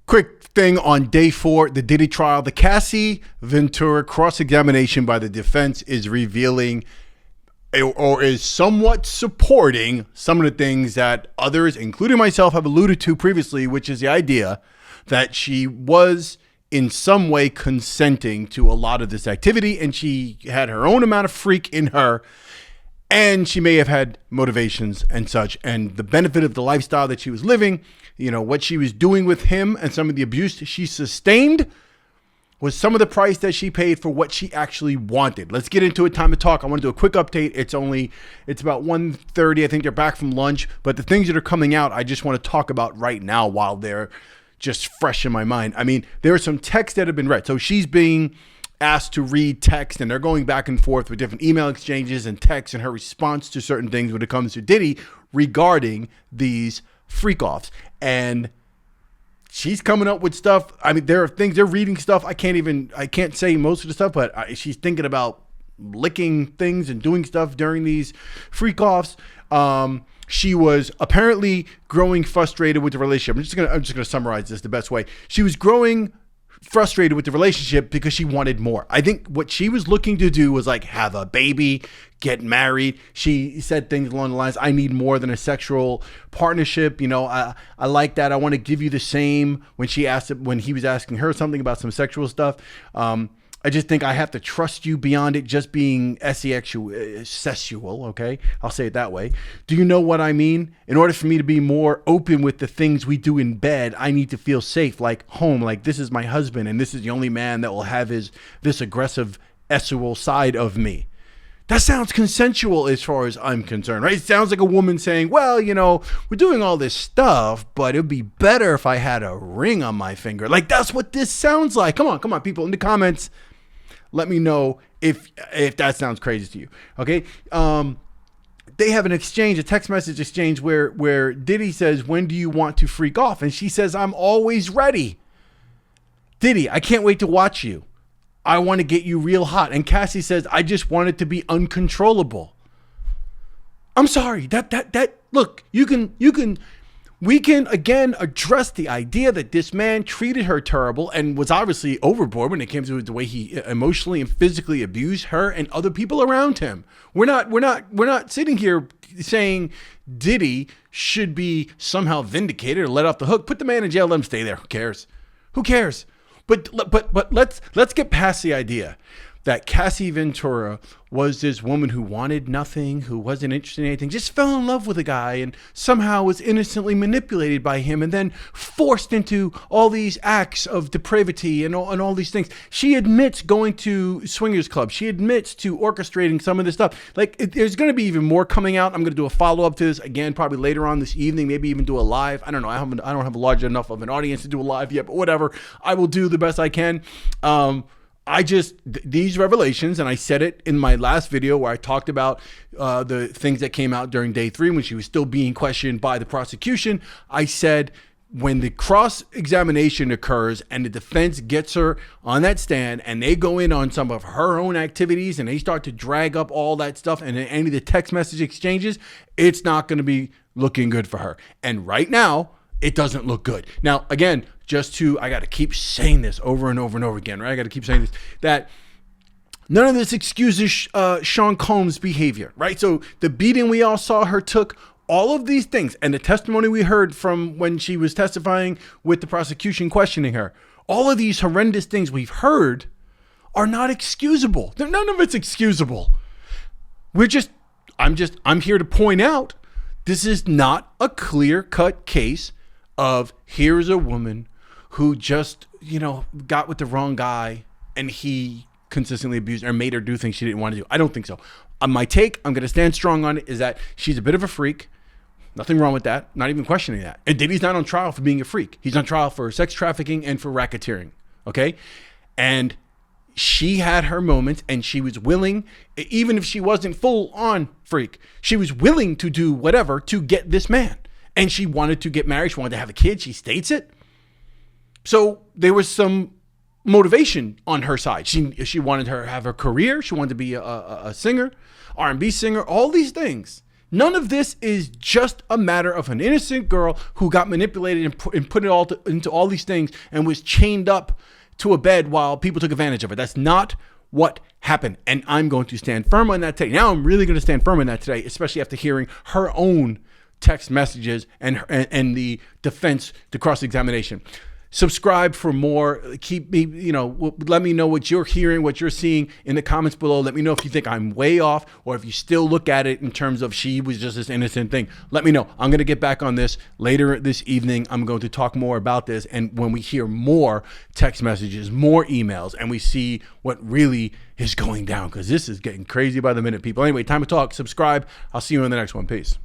Quick thing on day 4, the Diddy trial. The Cassie Ventura cross-examination by the defense is revealing or is somewhat supporting some of the things that others, including myself, have alluded to previously, which is the idea that she was in some way consenting to a lot of this activity, and she had her own amount of freak in her, and she may have had motivations and such, and the benefit of the lifestyle that she was living, you know, what she was doing with him and some of the abuse she sustained was some of the price that she paid for what she actually wanted. Let's get into it. Time to talk. I want to do a quick update. It's about 1:30. I think they're back from lunch, but the things that are coming out, I just want to talk about right now while they're just fresh in my mind. I mean, there are some texts that have been read. So she's being asked to read text, and they're going back and forth with different email exchanges and texts and her response to certain things when it comes to Diddy regarding these freak-offs. And she's coming up with stuff. I mean, there are things, they're reading stuff. I can't say most of the stuff, but she's thinking about licking things and doing stuff during these freak-offs. She was apparently growing frustrated with the relationship. I'm just gonna summarize this the best way. She was growing frustrated with the relationship because she wanted more. I think what she was looking to do was like have a baby, get married. She said things along the lines, I need more than a sexual partnership. You know, I like that. I want to give you the same. When he was asking her something about some sexual stuff, I just think I have to trust you beyond it just being sexual, okay? I'll say it that way. Do you know what I mean? In order for me to be more open with the things we do in bed, I need to feel safe, like home, like this is my husband and this is the only man that will have this aggressive sexual side of me. That sounds consensual as far as I'm concerned, right? It sounds like a woman saying, well, you know, we're doing all this stuff, but it'd be better if I had a ring on my finger. Like, that's what this sounds like. Come on, people in the comments. Let me know if that sounds crazy to you. Okay. They have an exchange, a text message exchange where Diddy says, when do you want to freak off? And she says, I'm always ready. Diddy, I can't wait to watch you. I want to get you real hot. And Cassie says, I just want it to be uncontrollable. I'm sorry. Look, we can again address the idea that this man treated her terrible and was obviously overboard when it came to the way he emotionally and physically abused her and other people around him. We're not sitting here saying Diddy should be somehow vindicated or let off the hook. Put the man in jail, let him stay there. Who cares? But let's get past the idea that Cassie Ventura was this woman who wanted nothing, who wasn't interested in anything, just fell in love with a guy and somehow was innocently manipulated by him and then forced into all these acts of depravity and all these things. She admits going to swingers clubs. She admits to orchestrating some of this stuff. Like, there's going to be even more coming out. I'm going to do a follow-up to this again, probably later on this evening, maybe even do a live. I don't know. I don't have a large enough of an audience to do a live yet, but whatever. I will do the best I can. These revelations, and I said it in my last video where I talked about the things that came out during day 3 when she was still being questioned by the prosecution. I said when the cross-examination occurs and the defense gets her on that stand and they go in on some of her own activities and they start to drag up all that stuff and any of the text message exchanges, it's not going to be looking good for her. And right now, it doesn't look good. Now, again, I got to keep saying this over and over and over again, right? I got to keep saying this, that none of this excuses Sean Combs' behavior, right? So the beating we all saw her took, all of these things, and the testimony we heard from when she was testifying with the prosecution questioning her, all of these horrendous things we've heard are not excusable. None of it's excusable. I'm here to point out this is not a clear-cut case of here's a woman who just, got with the wrong guy and he consistently abused her and made her do things she didn't want to do. I don't think so. My take, I'm going to stand strong on it, is that she's a bit of a freak. Nothing wrong with that. Not even questioning that. And Diddy's not on trial for being a freak. He's on trial for sex trafficking and for racketeering. Okay? And she had her moments and she was willing, even if she wasn't full on freak, she was willing to do whatever to get this man. And she wanted to get married. She wanted to have a kid. She states it. So there was some motivation on her side. She wanted her to have her career. She wanted to be a singer, R&B singer, all these things. None of this is just a matter of an innocent girl who got manipulated and put it all into all these things and was chained up to a bed while people took advantage of her. That's not what happened. And I'm going to stand firm on that today. Now I'm really going to stand firm on that today, especially after hearing her own text messages and the defense, the cross-examination. Subscribe for more. Keep me, let me know what you're hearing, what you're seeing in the comments below. Let me know if you think I'm way off or if you still look at it in terms of she was just this innocent thing. Let me know. I'm going to get back on this later this evening. I'm going to talk more about this. And when we hear more text messages, more emails, and we see what really is going down, because this is getting crazy by the minute, people. Anyway, time to talk. Subscribe. I'll see you in the next one. Peace.